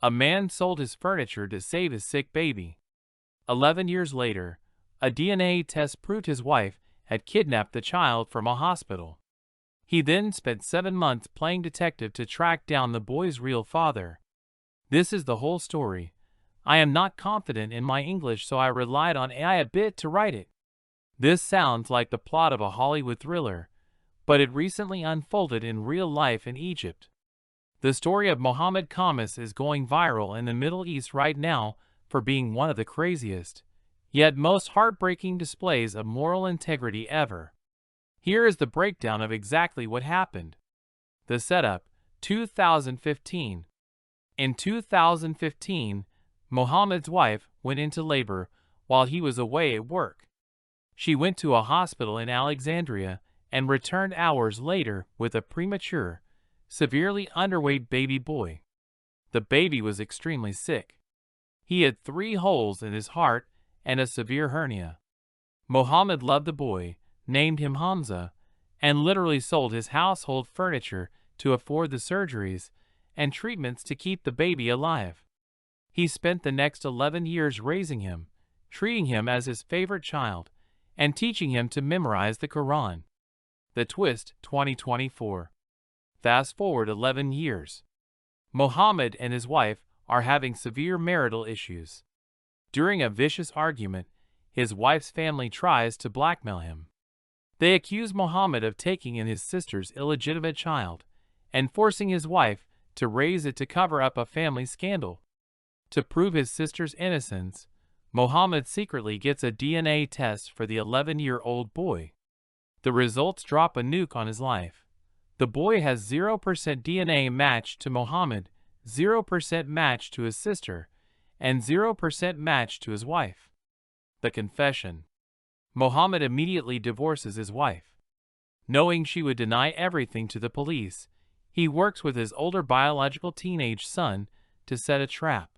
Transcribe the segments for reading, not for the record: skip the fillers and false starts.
A man sold his furniture to save his sick baby. 11 years later, a DNA test proved his wife had kidnapped the child from a hospital. He then spent 7 months playing detective to track down the boy's real father. This is the whole story. I am not confident in my English, so I relied on AI a bit to write it. This sounds like the plot of a Hollywood thriller, but it recently unfolded in real life in Egypt. The story of Mohammed Khamis is going viral in the Middle East right now for being one of the craziest, yet most heartbreaking displays of moral integrity ever. Here is the breakdown of exactly what happened. The setup, 2015. In 2015, Mohammed's wife went into labor while he was away at work. She went to a hospital in Alexandria and returned hours later with a premature, severely underweight baby boy. The baby was extremely sick. He had 3 holes in his heart and a severe hernia. Mohammed loved the boy, named him Hamza, and literally sold his household furniture to afford the surgeries and treatments to keep the baby alive. He spent the next 11 years raising him, treating him as his favorite child, and teaching him to memorize the Quran. The twist, 2024. Fast forward 11 years. Mohammed and his wife are having severe marital issues. During a vicious argument, his wife's family tries to blackmail him. They accuse Mohammed of taking in his sister's illegitimate child and forcing his wife to raise it to cover up a family scandal. To prove his sister's innocence, Mohammed secretly gets a DNA test for the 11-year-old boy. The results drop a nuke on his life. The boy has 0% DNA match to Mohammed, 0% match to his sister, and 0% match to his wife. The confession. Mohammed immediately divorces his wife. Knowing she would deny everything to the police, he works with his older biological teenage son to set a trap.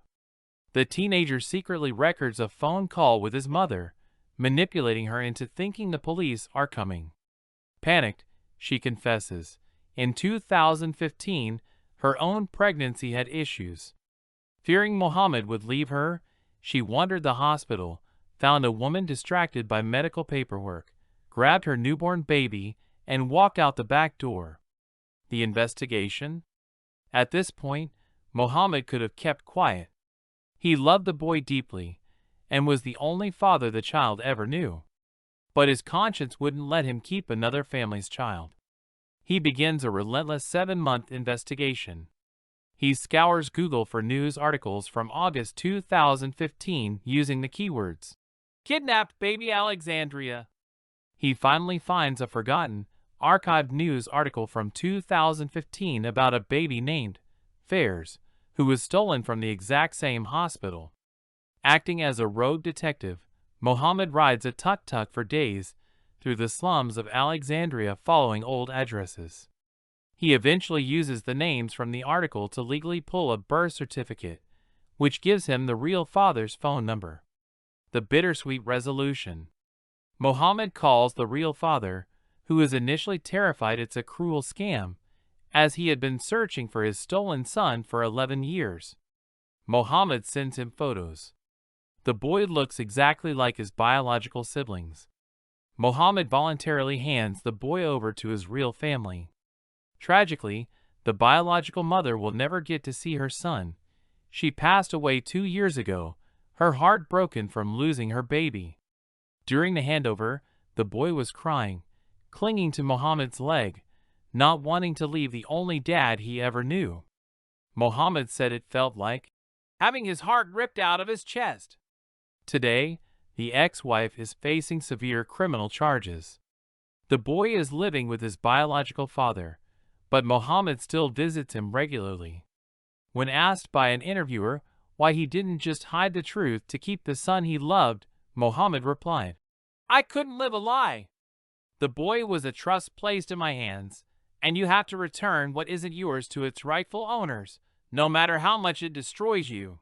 The teenager secretly records a phone call with his mother, manipulating her into thinking the police are coming. Panicked, she confesses. In 2015, her own pregnancy had issues. Fearing Mohammed would leave her, she wandered the hospital, found a woman distracted by medical paperwork, grabbed her newborn baby, and walked out the back door. The investigation? At this point, Mohammed could have kept quiet. He loved the boy deeply, and was the only father the child ever knew. But his conscience wouldn't let him keep another family's child. He begins a relentless 7-month investigation. He scours Google for news articles from August 2015 using the keywords, "Kidnapped baby Alexandria." He finally finds a forgotten, archived news article from 2015 about a baby named Fairs, who was stolen from the exact same hospital. Acting as a rogue detective, Mohammed rides a tuk-tuk for days through the slums of Alexandria following old addresses. He eventually uses the names from the article to legally pull a birth certificate, which gives him the real father's phone number. The bittersweet resolution. Mohammed calls the real father, who is initially terrified it's a cruel scam, as he had been searching for his stolen son for 11 years. Mohammed sends him photos. The boy looks exactly like his biological siblings. Mohammed voluntarily hands the boy over to his real family. Tragically, the biological mother will never get to see her son. She passed away 2 years ago, her heart broken from losing her baby. During the handover, the boy was crying, clinging to Mohammed's leg, not wanting to leave the only dad he ever knew. Mohammed said it felt like having his heart ripped out of his chest. Today, the ex-wife is facing severe criminal charges. The boy is living with his biological father, but Mohammed still visits him regularly. When asked by an interviewer why he didn't just hide the truth to keep the son he loved, Mohammed replied, "I couldn't live a lie. The boy was a trust placed in my hands, and you have to return what isn't yours to its rightful owners, no matter how much it destroys you."